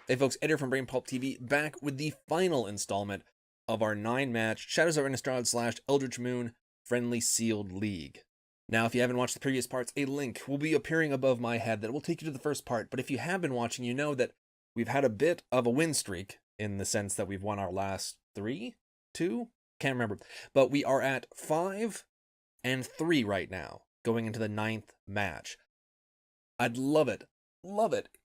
Hey folks, Ed here from Brain Pulp TV, back with the final installment of our 9-match Shadows of Innistrad / Eldritch Moon Friendly Sealed League. Now, if you haven't watched the previous parts, a link will be appearing above my head that will take you to the first part, but if you have been watching, you know that we've had a bit of a win streak, in the sense that we've won our last 3? 2? Can't remember. But we are at 5 and 3 right now, going into the 9th match. I'd love it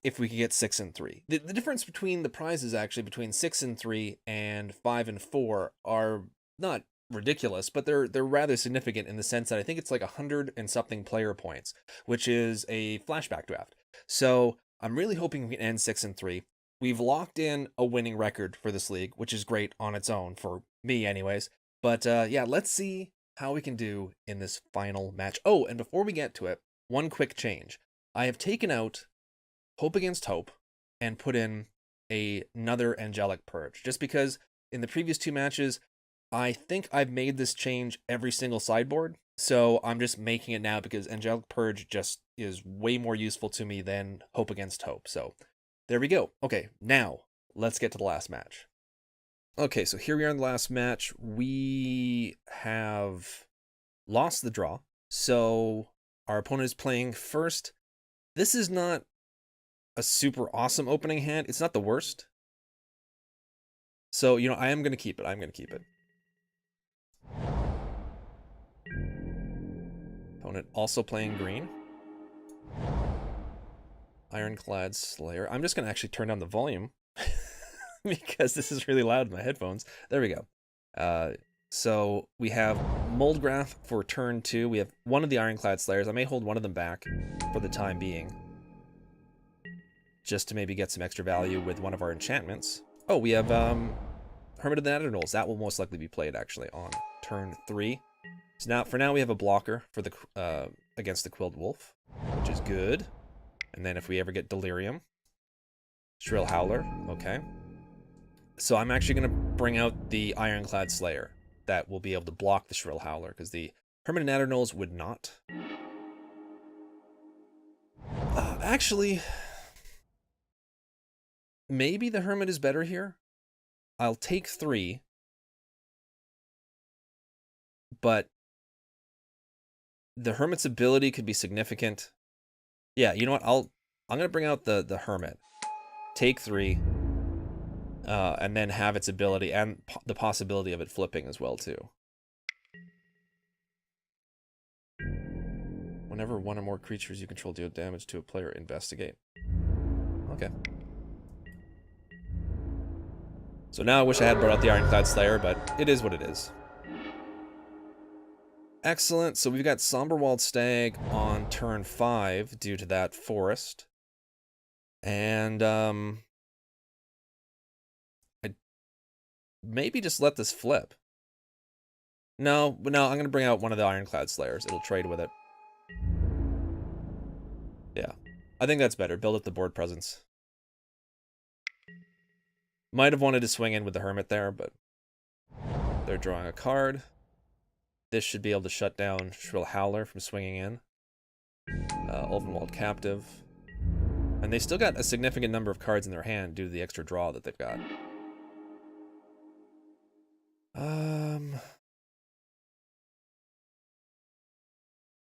if we could get 6 and 3. The difference between the prizes, actually, between 6 and 3 and 5 and 4 are not ridiculous, but they're rather significant in the sense that I think it's like 100 and something player points, which is a flashback draft. So I'm really hoping we can end 6 and 3. We've locked in a winning record for this league, which is great on its own, for me anyways. But yeah, let's see how we can do in this final match. Oh, and before we get to it, one quick change. I have taken out Hope Against Hope and put in another Angelic Purge, just because in the previous 2 matches, I think I've made this change every single sideboard, so I'm just making it now because Angelic Purge just is way more useful to me than Hope Against Hope. So there we go. Okay, now let's get to the last match. Okay, so here we are in the last match. We have lost the draw, so our opponent is playing first. This is not a super awesome opening hand. It's not the worst. So, I am going to keep it. I'm going to keep it. Opponent also playing green. Ironclad Slayer. I'm just going to actually turn down the volume because this is really loud in my headphones. There we go. So we have Moldgraph for turn 2. We have one of the Ironclad Slayers. I may hold one of them back for the time being, just to maybe get some extra value with one of our enchantments. Oh, we have Hermit of the Nether Gnolls. That will most likely be played actually on turn 3. So for now we have a blocker for the against the Quilled Wolf, which is good. And then if we ever get Delirium, Shrill Howler, okay. So I'm actually going to bring out the Ironclad Slayer that will be able to block the Shrill Howler, because the Hermit of Nether Gnolls would not. Actually, maybe the Hermit is better here. I'll take 3. But the Hermit's ability could be significant. Yeah, you know what? I'm going to bring out the Hermit. Take 3. And then have its ability and the possibility of it flipping as well, too. Whenever one or more creatures you control deal damage to a player, investigate. Okay. So now I wish I had brought out the Ironclad Slayer, but it is what it is. Excellent. So we've got Somberwald Stag on turn 5 due to that forest. And I maybe just let this flip. No, I'm going to bring out one of the Ironclad Slayers. It'll trade with it. Yeah, I think that's better. Build up the board presence. Might have wanted to swing in with the Hermit there, but they're drawing a card. This should be able to shut down Shrill Howler from swinging in. Ulvenwald Captive. And they still got a significant number of cards in their hand due to the extra draw that they've got.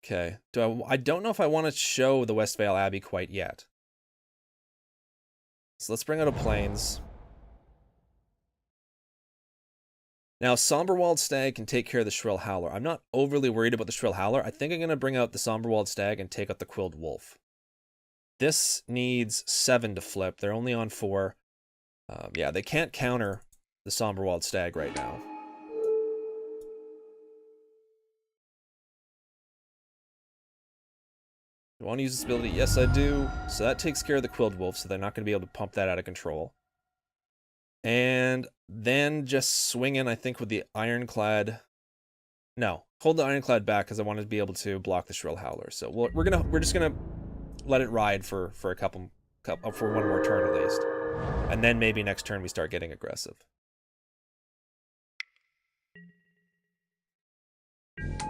Okay. I don't know if I want to show the Westvale Abbey quite yet. So let's bring out a Plains. Now, Somberwald Stag can take care of the Shrill Howler. I'm not overly worried about the Shrill Howler. I think I'm going to bring out the Somberwald Stag and take out the Quilled Wolf. This needs 7 to flip. They're only on 4. Yeah, they can't counter the Somberwald Stag right now. Do I want to use this ability? Yes, I do. So that takes care of the Quilled Wolf, so they're not going to be able to pump that out of control. And then just swing in, I think, with the Ironclad. No, hold the Ironclad back because I wanted to be able to block the Shrill Howler. So we're just gonna let it ride for a couple for one more turn at least, and then maybe next turn we start getting aggressive.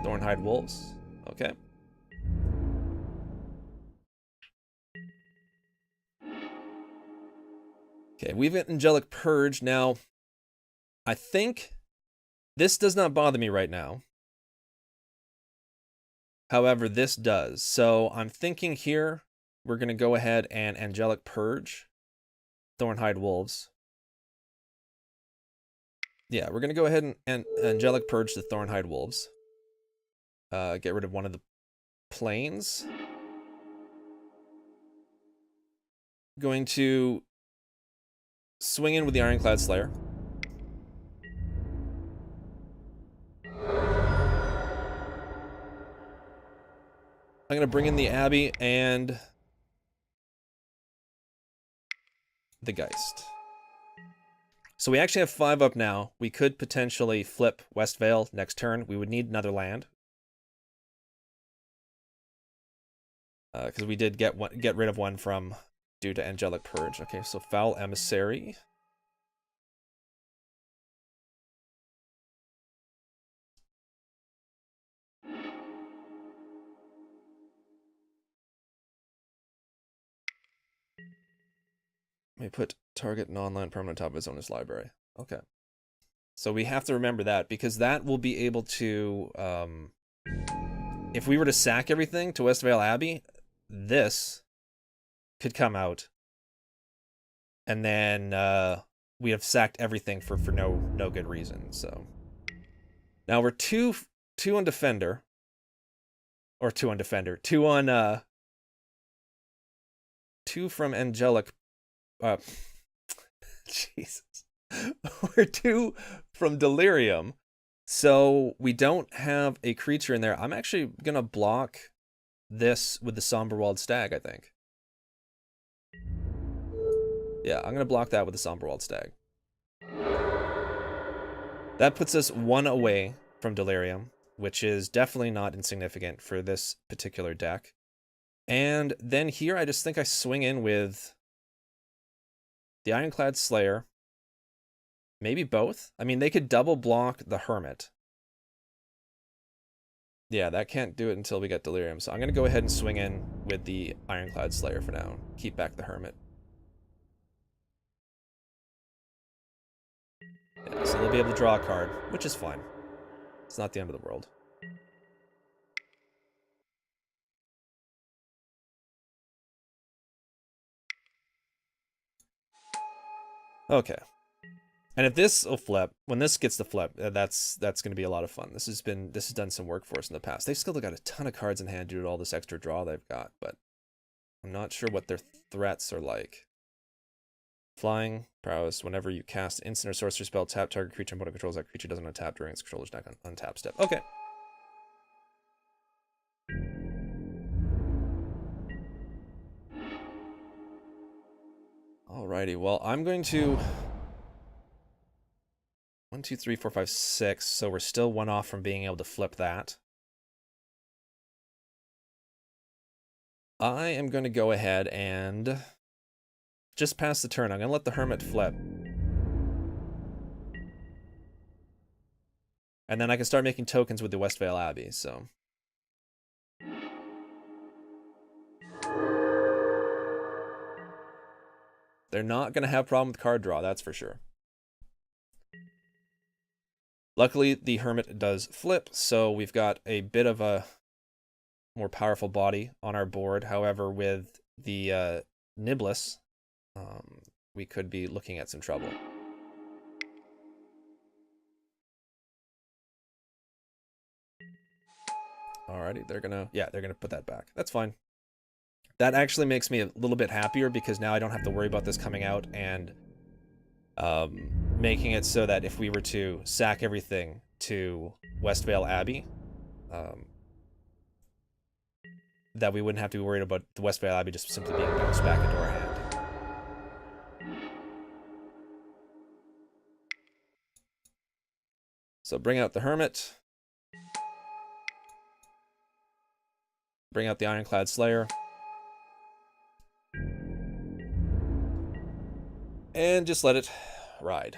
Thornhide Wolves. Okay. Okay, we've got Angelic Purge. Now, I think this does not bother me right now. However, this does. So I'm thinking here, we're going to go ahead and Angelic Purge Thornhide Wolves. Yeah, we're going to go ahead and Angelic Purge the Thornhide Wolves. Get rid of one of the planes. Going to swing in with the Ironclad Slayer. I'm going to bring in the Abbey and the Geist. So we actually have 5 up now. We could potentially flip Westvale next turn. We would need another land. Because we did get rid of one from due to Angelic Purge. Okay, so Foul Emissary. May put target non-land permanent top of his owner's library. Okay. So we have to remember that, because that will be able to... if we were to sack everything to Westvale Abbey, this could come out. And then we have sacked everything for no good reason. So now we're two on Defender. Or 2 on Defender. 2 on... 2 from Angelic... Jesus. We're 2 from Delirium. So we don't have a creature in there. I'm actually going to block this with the Somberwald Stag, I think. Yeah, I'm going to block that with the Somberwald Stag. That puts us 1 away from Delirium, which is definitely not insignificant for this particular deck. And then here, I just think I swing in with the Ironclad Slayer. Maybe both? I mean, they could double block the Hermit. Yeah, that can't do it until we get Delirium. So I'm going to go ahead and swing in with the Ironclad Slayer for now. Keep back the Hermit. Yeah, so they'll be able to draw a card, which is fine. It's not the end of the world. Okay. And if this will flip, when this gets to flip, that's going to be a lot of fun. This has done some work for us in the past. They've still got a ton of cards in hand due to all this extra draw they've got, but I'm not sure what their threats are like. Flying prowess. Whenever you cast instant or sorcery spell, tap target creature and opponent controls that creature doesn't untap during its controller's deck on untap step. Okay. Alrighty. Well, I'm going to 1, 2, 3, 4, 5, 6. So we're still 1 off from being able to flip that. I am going to go ahead and just pass the turn. I'm going to let the Hermit flip. And then I can start making tokens with the Westvale Abbey, so. They're not going to have a problem with card draw, that's for sure. Luckily, the Hermit does flip, so we've got a bit of a more powerful body on our board. However, with the Niblis, we could be looking at some trouble. Alrighty, they're gonna put that back. That's fine. That actually makes me a little bit happier, because now I don't have to worry about this coming out and making it so that if we were to sack everything to Westvale Abbey, that we wouldn't have to be worried about the Westvale Abbey just simply being bounced back into our hand. So bring out the Hermit. Bring out the Ironclad Slayer. And just let it ride.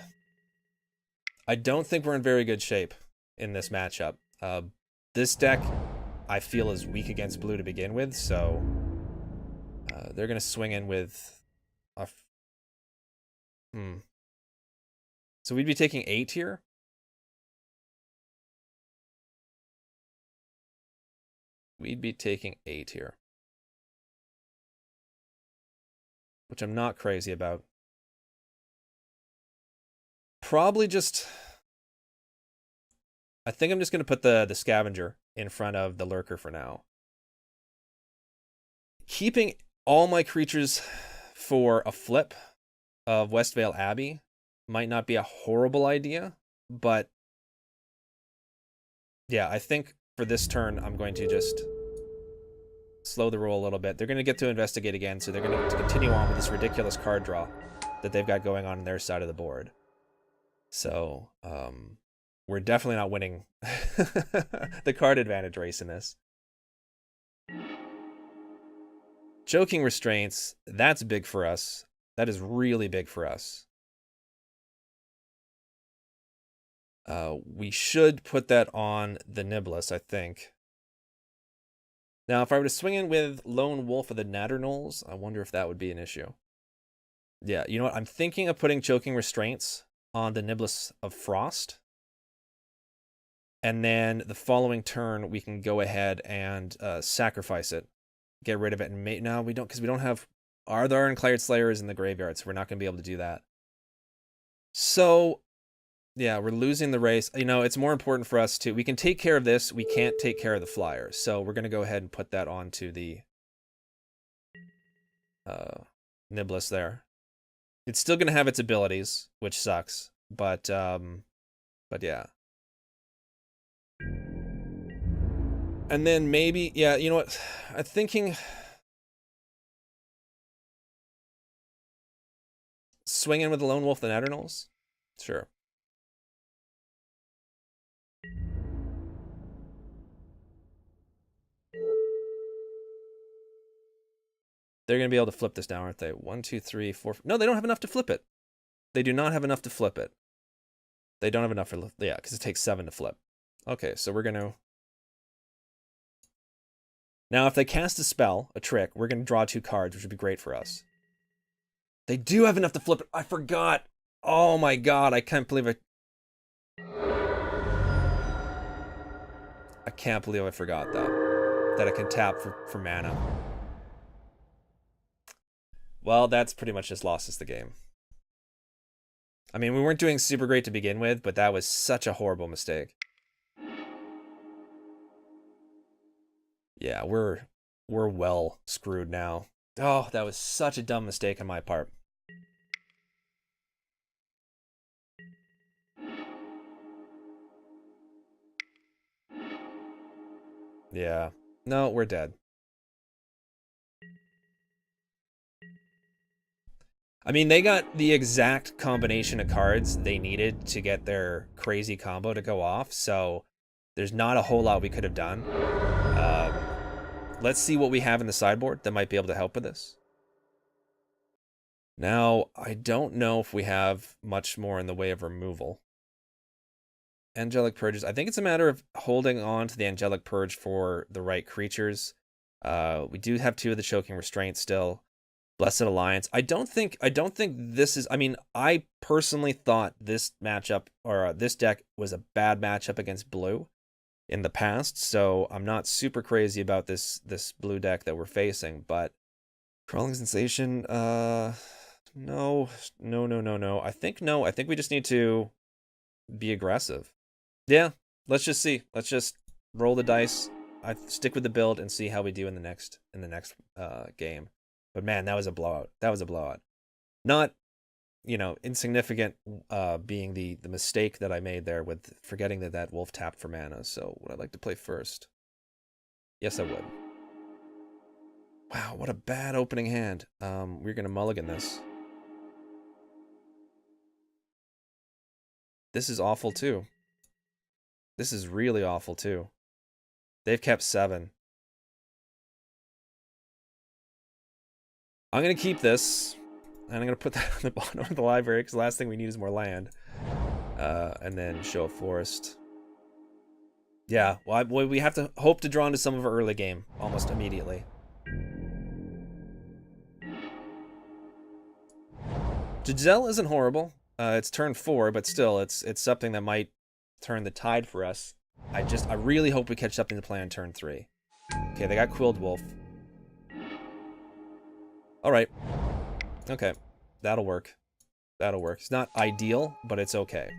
I don't think we're in very good shape in this matchup. This deck, I feel, is weak against blue to begin with, so they're going to swing in with a So we'd be taking 8 here? We'd be taking 8 here. Which I'm not crazy about. Probably just... I think I'm just going to put the Scavenger in front of the Lurker for now. Keeping all my creatures for a flip of Westvale Abbey might not be a horrible idea, but yeah, I think for this turn, I'm going to just slow the roll a little bit. They're going to get to investigate again, so they're going to continue on with this ridiculous card draw that they've got going on their side of the board. So, we're definitely not winning the card advantage race in this. Choking Restraints, that's big for us. That is really big for us. We should put that on the Niblis, I think. Now, if I were to swing in with Lone Wolf of the Natternolls, I wonder if that would be an issue. Yeah, you know what? I'm thinking of putting Choking Restraints on the Niblis of Frost. And then the following turn, we can go ahead and sacrifice it. Get rid of it. And no, we don't, because we don't have... Are Unclared Slayers in the graveyard, so we're not going to be able to do that. So... yeah, we're losing the race. You know, it's more important for us to... we can take care of this. We can't take care of the Flyers. So we're going to go ahead and put that onto the Niblis there. It's still going to have its abilities, which sucks. But yeah. And then maybe... yeah, you know what? I'm thinking... swing in with the Lone Wolf the Natternolls? Sure. They're going to be able to flip this now, aren't they? 1, 2, 3, 4... no, they don't have enough to flip it. They do not have enough to flip it. They don't have enough for... yeah, because it takes 7 to flip. Okay, so we're going to... now, if they cast a spell, a trick, we're going to draw 2 cards, which would be great for us. They do have enough to flip it. I forgot. Oh my god, I can't believe it. I can't believe I forgot that. That I can tap for mana. Well, that's pretty much just lost us the game. I mean, we weren't doing super great to begin with, but that was such a horrible mistake. Yeah, we're well screwed now. Oh, that was such a dumb mistake on my part. Yeah. No, we're dead. I mean, they got the exact combination of cards they needed to get their crazy combo to go off, so there's not a whole lot we could have done. Let's see what we have in the sideboard that might be able to help with this. Now, I don't know if we have much more in the way of removal. Angelic Purges. I think it's a matter of holding on to the Angelic Purge for the right creatures. We do have 2 of the Choking Restraints still. Blessed Alliance. I don't think this is... I mean, I personally thought this matchup, or this deck, was a bad matchup against blue in the past, so I'm not super crazy about this blue deck that we're facing, but Crawling Sensation, no. I think we just need to be aggressive. Yeah, let's just see. Let's just roll the dice. I stick with the build and see how we do in the next game. But man, that was a blowout. That was a blowout. Not, you know, insignificant being the mistake that I made there with forgetting that wolf tapped for mana. So would I like to play first? Yes, I would. Wow, what a bad opening hand. We're going to mulligan this. This is awful too. This is really awful too. They've kept 7. I'm going to keep this. And I'm going to put that on the bottom of the library, because the last thing we need is more land. And then show a forest. Yeah, well, we have to hope to draw into some of our early game almost immediately. Giselle isn't horrible. It's turn 4, but still, it's something that might turn the tide for us. I really hope we catch something to play on turn 3. Okay, they got Quilled Wolf. Alright. Okay. That'll work. That'll work. It's not ideal, but it's okay.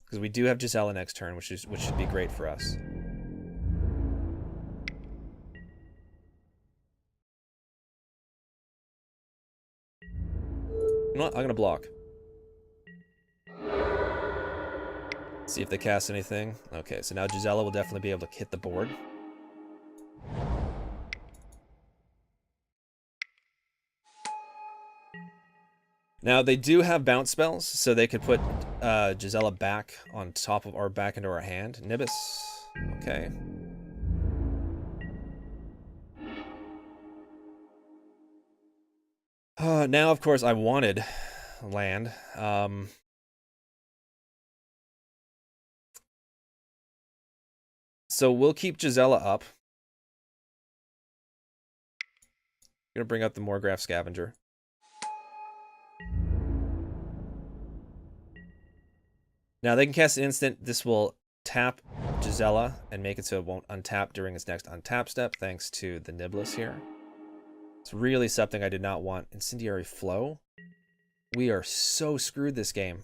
Because we do have Gisela next turn, which should be great for us. You know what? I'm gonna block. See if they cast anything. Okay, so now Gisela will definitely be able to hit the board. Now, they do have bounce spells, so they could put Gisela back on top of, or back into our hand. Nibis. Okay. Now, of course, I wanted land. So we'll keep Gisela up. I'm gonna bring up the Morgraph Scavenger. Now they can cast an instant. This will tap Gisela and make it so it won't untap during its next untap step, thanks to the Niblis here. It's really something I did not want. Incendiary Flow. We are so screwed this game.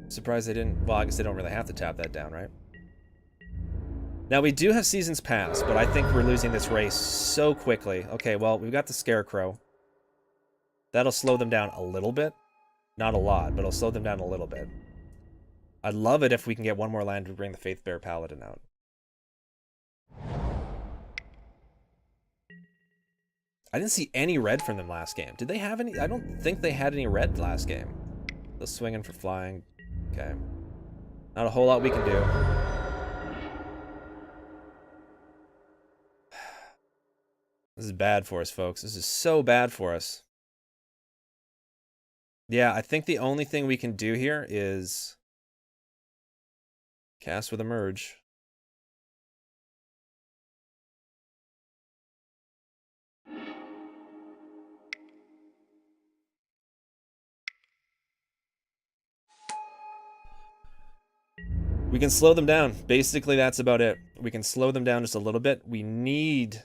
Surprised they didn't... Well, I guess they don't really have to tap that down, right? Now, we do have Seasons Pass, but I think we're losing this race so quickly. Okay, well, we've got the Scarecrow. That'll slow them down a little bit. Not a lot, but it'll slow them down a little bit. I'd love it if we can get one more land to bring the Faith Bear Paladin out. I didn't see any red from them last game. Did they have any? I don't think they had any red last game. They're swinging for flying. Okay. Not a whole lot we can do. This is bad for us, folks. This is so bad for us. Yeah, I think the only thing we can do here is cast with Emerge. We can slow them down. Basically, that's about it. We can slow them down just a little bit. We need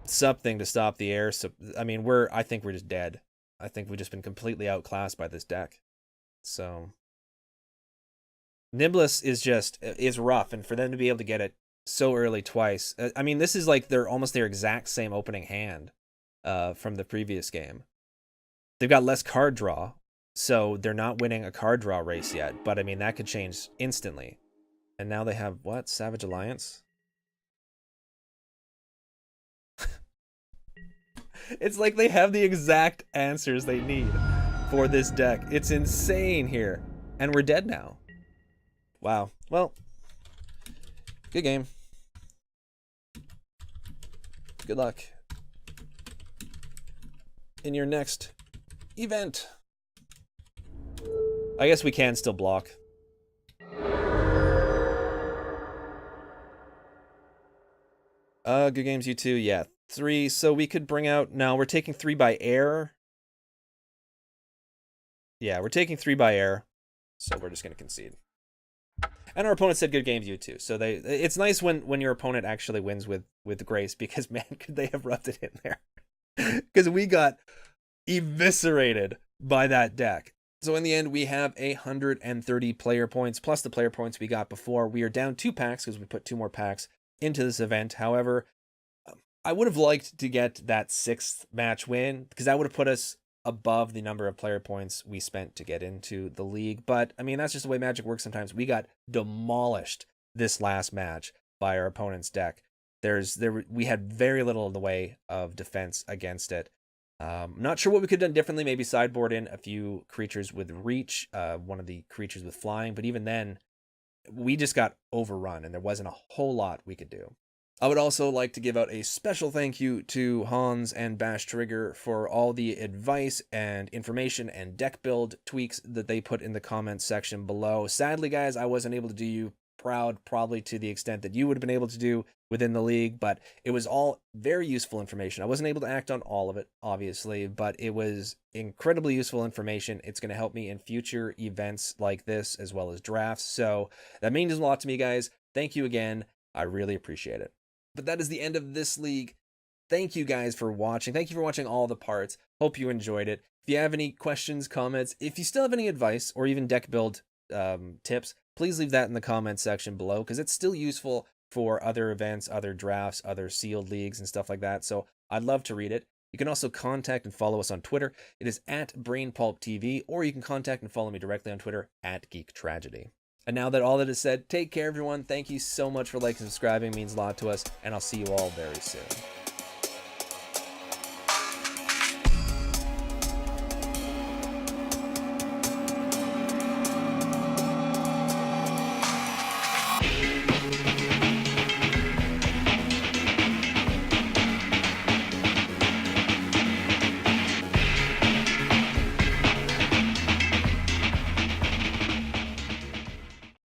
something to stop the air. So, I mean, I think we're just dead. I think we've just been completely outclassed by this deck. So, Niblis is rough, and for them to be able to get it so early twice. I mean, this is like almost their exact same opening hand from the previous game. They've got less card draw, so they're not winning a card draw race yet. But I mean, that could change instantly. And now they have what? Savage Alliance? It's like they have the exact answers they need for this deck. It's insane here. And we're dead now. Wow. Well, good game. Good luck in your next event. I guess we can still block. Good games, you too. Yeah. 3, so we could bring out... Now, we're taking 3 by air. Yeah, we're taking 3 by air. So we're just going to concede. And our opponent said good games, you too. So it's nice when your opponent actually wins with grace, because, man, could they have rubbed it in there. Because we got eviscerated by that deck. So in the end, we have 130 player points, plus the player points we got before. We are down 2 packs, because we put 2 more packs into this event. However... I would have liked to get that 6th match win, because that would have put us above the number of player points we spent to get into the league. But, I mean, that's just the way Magic works sometimes. We got demolished this last match by our opponent's deck. We had very little in the way of defense against it. Not sure what we could have done differently. Maybe sideboard in a few creatures with reach, one of the creatures with flying. But even then, we just got overrun, and there wasn't a whole lot we could do. I would also like to give out a special thank you to Hans and Bash Trigger for all the advice and information and deck build tweaks that they put in the comments section below. Sadly, guys, I wasn't able to do you proud, probably to the extent that you would have been able to do within the league, but it was all very useful information. I wasn't able to act on all of it, obviously, but it was incredibly useful information. It's going to help me in future events like this, as well as drafts. So that means a lot to me, guys. Thank you again. I really appreciate it. But that is the end of this league. Thank you guys for watching. Thank you for watching all the parts. Hope you enjoyed it. If you have any questions, comments, if you still have any advice or even deck build tips, please leave that in the comments section below, because it's still useful for other events, other drafts, other sealed leagues and stuff like that. So I'd love to read it. You can also contact and follow us on Twitter. It is at BrainPulpTV, or you can contact and follow me directly on Twitter at Geek Tragedy. And now that all that is said, take care, everyone. Thank you so much for liking and subscribing. It means a lot to us, and I'll see you all very soon.